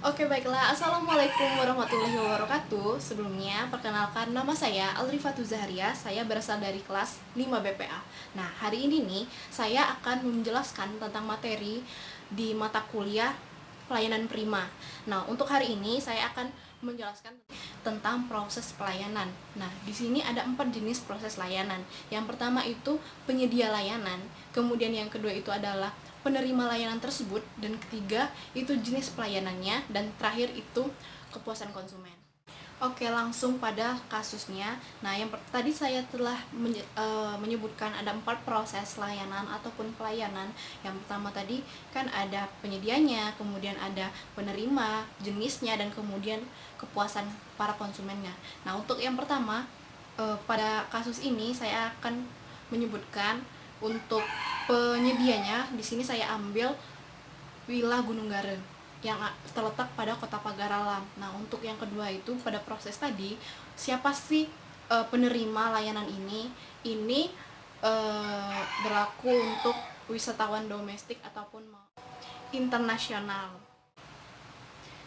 Oke baiklah, Assalamualaikum warahmatullahi wabarakatuh. Sebelumnya, perkenalkan nama saya Alrifatu Zaharia. Saya berasal dari kelas 5 BPA. Nah, hari ini nih, saya akan menjelaskan tentang materi di mata kuliah pelayanan prima. Nah, untuk hari ini saya akan menjelaskan tentang proses pelayanan. Nah, di sini ada 4 jenis proses layanan. Yang pertama itu penyedia layanan, kemudian yang kedua itu adalah penerima layanan tersebut, dan ketiga itu jenis pelayanannya, dan terakhir itu kepuasan konsumen. Oke, langsung pada kasusnya. Nah, tadi saya telah menyebutkan ada 4 proses layanan ataupun pelayanan. Yang pertama tadi kan ada penyedianya, kemudian ada penerima, jenisnya, dan kemudian kepuasan para konsumennya. Nah, untuk yang pertama, pada kasus ini saya akan menyebutkan untuk penyedianya. Di sini saya ambil Villa Gunung Gareng yang terletak pada Kota Pagaralam. Nah, untuk yang kedua itu pada proses tadi, siapa sih penerima layanan ini? Ini berlaku untuk wisatawan domestik ataupun internasional.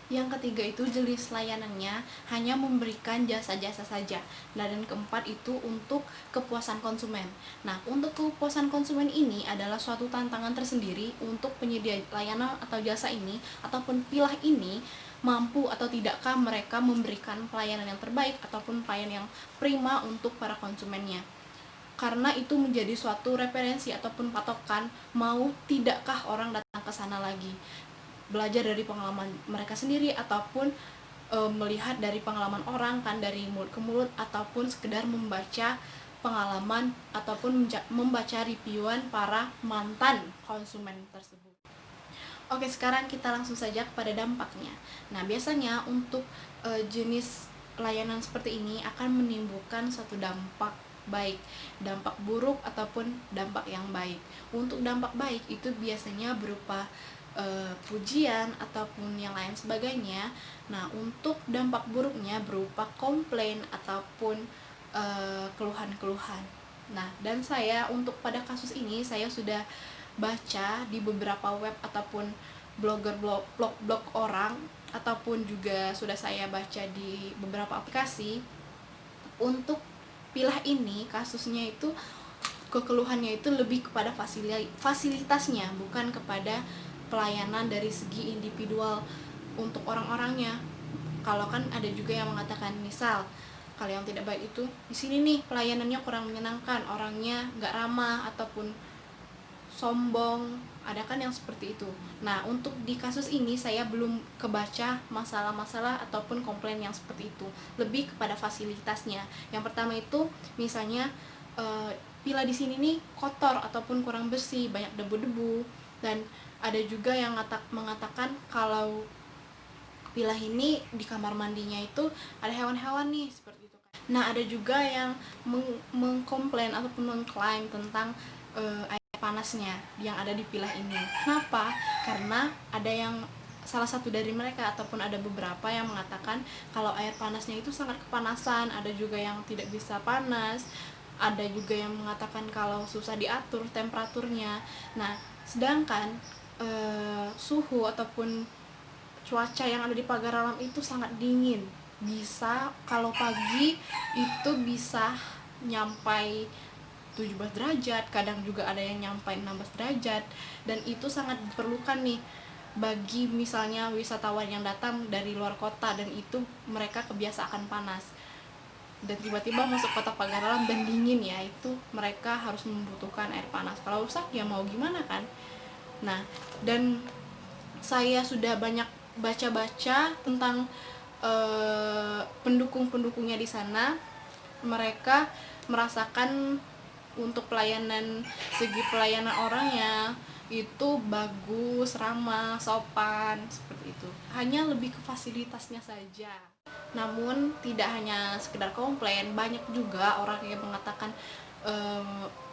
Yang ketiga itu jenis layanannya hanya memberikan jasa-jasa saja. Nah, dan keempat itu untuk kepuasan konsumen. Nah, untuk kepuasan konsumen ini adalah suatu tantangan tersendiri untuk penyedia layanan atau jasa ini ataupun pilah ini, mampu atau tidakkah mereka memberikan pelayanan yang terbaik ataupun pelayanan yang prima untuk para konsumennya. Karena itu menjadi suatu referensi ataupun patokan mau tidakkah orang datang ke sana lagi, belajar dari pengalaman mereka sendiri ataupun melihat dari pengalaman orang kan, dari mulut ke mulut, ataupun sekedar membaca pengalaman ataupun membaca reviewan para mantan konsumen tersebut. Oke, sekarang kita langsung saja kepada dampaknya. Nah, biasanya untuk jenis layanan seperti ini akan menimbulkan suatu dampak baik, dampak buruk ataupun dampak yang baik. Untuk dampak baik itu biasanya berupa pujian ataupun yang lain sebagainya. Nah, untuk dampak buruknya berupa komplain ataupun keluhan-keluhan. Nah, dan saya untuk pada kasus ini saya sudah baca di beberapa web ataupun blog orang, ataupun juga sudah saya baca di beberapa aplikasi. Untuk pilah ini kasusnya itu kekeluhannya itu lebih kepada fasilitasnya, bukan kepada pelayanan dari segi individual untuk orang-orangnya. Kalau kan ada juga yang mengatakan, misal kalau yang tidak baik itu di sini nih pelayanannya kurang menyenangkan, orangnya nggak ramah ataupun sombong, ada kan yang seperti itu. Nah, untuk di kasus ini saya belum kebaca masalah-masalah ataupun komplain yang seperti itu, lebih kepada fasilitasnya. Yang pertama itu misalnya pila di sini nih kotor ataupun kurang bersih, banyak debu-debu, dan ada juga yang mengatakan kalau pila ini di kamar mandinya itu ada hewan-hewan nih, seperti itu kan. Nah, ada juga yang mengkomplain ataupun mengklaim tentang air panasnya yang ada di pilah ini. Kenapa? Karena ada yang salah satu dari mereka ataupun ada beberapa yang mengatakan kalau air panasnya itu sangat kepanasan, ada juga yang tidak bisa panas, ada juga yang mengatakan kalau susah diatur temperaturnya. Nah, sedangkan suhu ataupun cuaca yang ada di Pagaralam itu sangat dingin. Bisa kalau pagi itu bisa nyampai 17 derajat, kadang juga ada yang nyampai 16 derajat, dan itu sangat diperlukan nih bagi misalnya wisatawan yang datang dari luar kota dan itu mereka kebiasaan panas dan tiba-tiba masuk kota Pagaralam dan dingin, ya itu mereka harus membutuhkan air panas. Kalau rusak ya mau gimana kan. Nah, dan saya sudah banyak baca-baca tentang pendukung-pendukungnya di sana. Mereka merasakan untuk segi pelayanan orangnya itu bagus, ramah, sopan, seperti itu. Hanya lebih ke fasilitasnya saja. Namun tidak hanya sekedar komplain, banyak juga orang yang mengatakan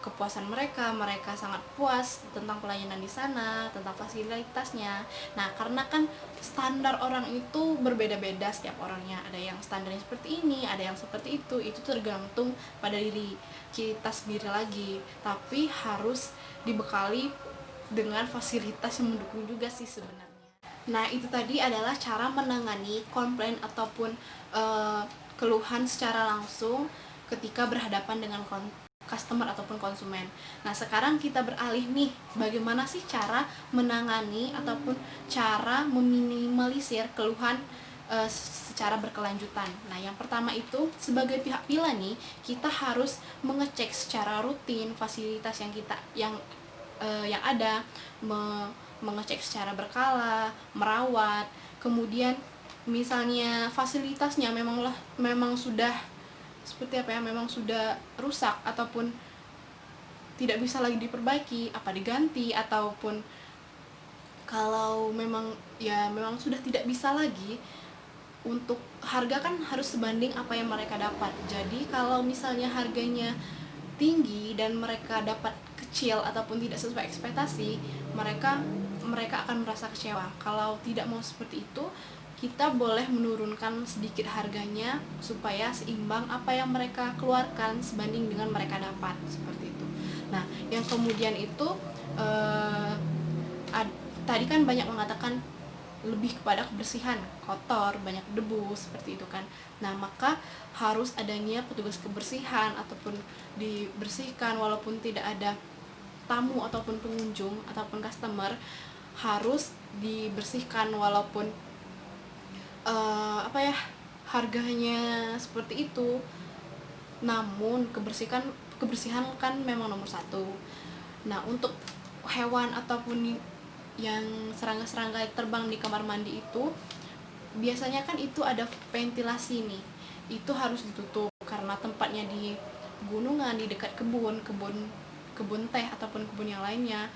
kepuasan mereka sangat puas tentang pelayanan di sana, tentang fasilitasnya. Nah, karena kan standar orang itu berbeda-beda setiap orangnya. Ada yang standarnya seperti ini, ada yang seperti itu tergantung pada diri kita sendiri lagi. Tapi harus dibekali dengan fasilitas yang mendukung juga sih sebenarnya. Nah, itu tadi adalah cara menangani komplain ataupun keluhan secara langsung ketika berhadapan dengan customer ataupun konsumen. Nah, sekarang kita beralih nih, bagaimana sih cara menangani ataupun cara meminimalisir keluhan secara berkelanjutan. Nah, yang pertama itu sebagai pihak pila nih, kita harus mengecek secara rutin fasilitas yang ada, mengecek secara berkala, merawat, kemudian misalnya fasilitasnya memang sudah seperti apa ya, memang sudah rusak ataupun tidak bisa lagi diperbaiki, apa diganti, ataupun kalau memang sudah tidak bisa lagi, untuk harga kan harus sebanding apa yang mereka dapat. Jadi kalau misalnya harganya tinggi dan mereka dapat kecil ataupun tidak sesuai ekspektasi, mereka mereka akan merasa kecewa. Kalau tidak mau seperti itu, kita boleh menurunkan sedikit harganya supaya seimbang apa yang mereka keluarkan sebanding dengan mereka dapat, seperti itu. Nah, yang kemudian itu eh, tadi kan banyak mengatakan lebih kepada kebersihan, kotor, banyak debu, seperti itu kan. Nah, maka harus adanya petugas kebersihan ataupun dibersihkan walaupun tidak ada tamu ataupun pengunjung ataupun customer, harus dibersihkan walaupun apa ya, harganya seperti itu. Namun kebersihan kan memang nomor satu. Nah, untuk hewan ataupun yang serangga-serangga terbang di kamar mandi itu, biasanya kan itu ada ventilasi nih, itu harus ditutup karena tempatnya di pegunungan, di dekat kebun teh ataupun kebun yang lainnya,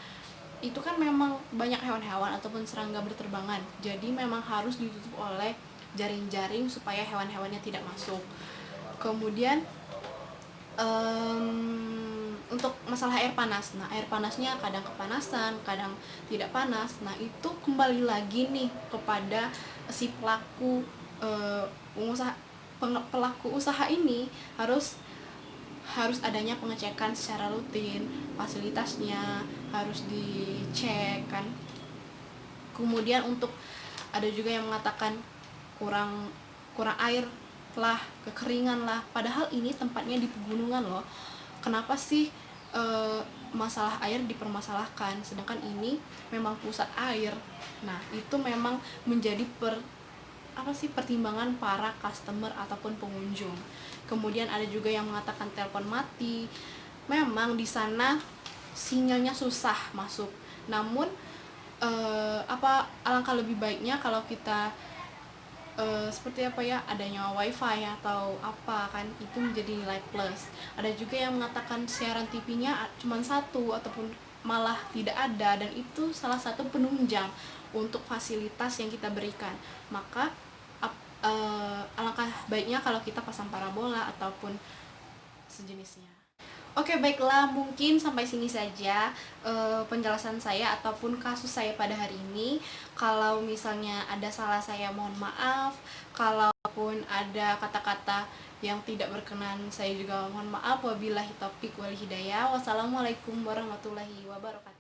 itu kan memang banyak hewan-hewan ataupun serangga berterbangan, jadi memang harus ditutup oleh jaring-jaring supaya hewan-hewannya tidak masuk. Kemudian untuk masalah air panas, nah air panasnya kadang kepanasan, kadang tidak panas. Nah, itu kembali lagi nih kepada si pengusaha pelaku usaha ini, harus adanya pengecekan secara rutin, fasilitasnya harus dicek kan. Kemudian untuk ada juga yang mengatakan kurang kurang air lah, kekeringan lah, padahal ini tempatnya di pegunungan loh. Kenapa sih masalah air dipermasalahkan, sedangkan ini memang pusat air? Nah, itu memang menjadi pertimbangan para customer ataupun pengunjung. Kemudian ada juga yang mengatakan telepon mati. Memang di sana sinyalnya susah masuk, namun alangkah lebih baiknya kalau kita seperti apa ya, adanya wifi atau apa kan, itu menjadi nilai plus. Ada juga yang mengatakan siaran TV-nya cuma satu ataupun malah tidak ada, dan itu salah satu penunjang untuk fasilitas yang kita berikan. Maka alangkah baiknya kalau kita pasang parabola ataupun sejenisnya. Oke, baiklah, mungkin sampai sini saja penjelasan saya ataupun kasus saya pada hari ini. Kalau misalnya ada salah, saya mohon maaf. Kalaupun ada kata-kata yang tidak berkenan, saya juga mohon maaf. Wabillahi taufik wal hidayah. Wassalamualaikum warahmatullahi wabarakatuh.